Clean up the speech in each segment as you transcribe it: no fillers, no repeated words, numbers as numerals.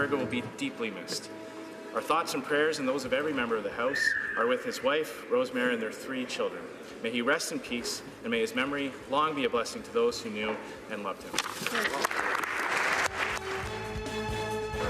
Cargill will be deeply missed. Our thoughts and prayers and those of every member of the House are with his wife, Rosemary, and their 3 children. May he rest in peace, and may his memory long be a blessing to those who knew and loved him.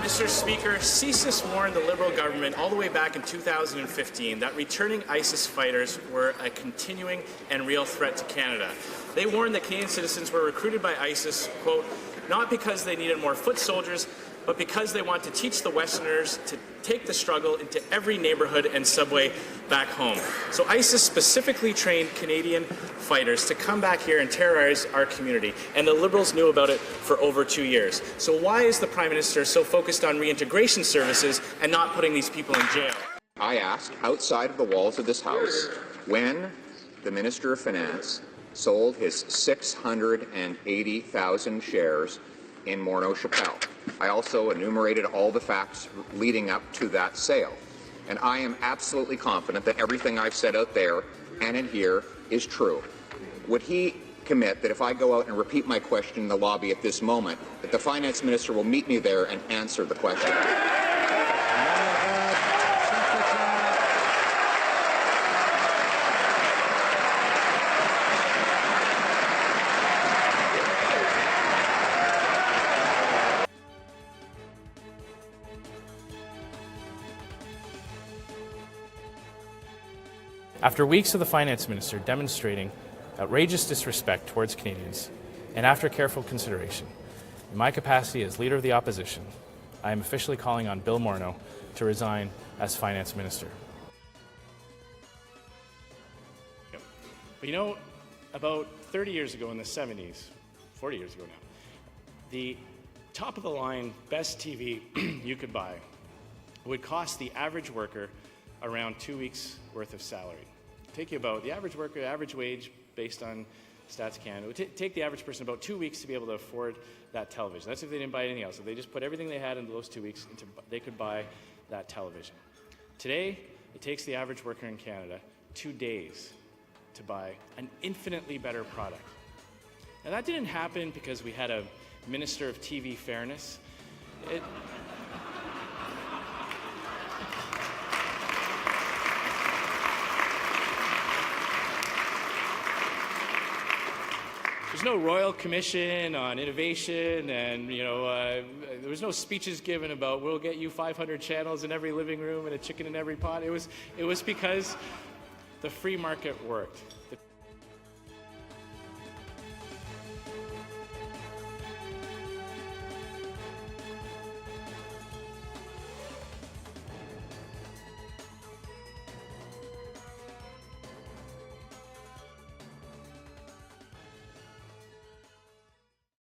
Mr. Speaker, CSIS warned the Liberal government all the way back in 2015 that returning ISIS fighters were a continuing and real threat to Canada. They warned that Canadian citizens were recruited by ISIS, quote, not because they needed more foot soldiers, but because they want to teach the Westerners to take the struggle into every neighborhood and subway back home. So ISIS specifically trained Canadian fighters to come back here and terrorize our community, and the Liberals knew about it for over 2 years. So why is the Prime Minister so focused on reintegration services and not putting these people in jail? I asked outside of the walls of this House when the Minister of Finance sold his 680,000 shares in Morneau Shepell. I also enumerated all the facts leading up to that sale. And I am absolutely confident that everything I've said out there and in here is true. Would he commit that if I go out and repeat my question in the lobby at this moment, that the Finance Minister will meet me there and answer the question? After weeks of the Finance Minister demonstrating outrageous disrespect towards Canadians, and after careful consideration, in my capacity as Leader of the Opposition, I am officially calling on Bill Morneau to resign as Finance Minister. But you know, about 30 years ago in the 70s, 40 years ago now, the top-of-the-line best TV you could buy would cost the average worker around 2 weeks' worth of salary. Take you about, the average worker, average wage based on Stats Canada, it would take the average person about 2 weeks to be able to afford that television. That's if they didn't buy anything else. If they just put everything they had into those 2 weeks, they could buy that television. Today, it takes the average worker in Canada 2 days to buy an infinitely better product. Now that didn't happen because we had a Minister of TV Fairness. There's no Royal Commission on Innovation, and there was no speeches given about we'll get you 500 channels in every living room and a chicken in every pot. It was because the free market worked.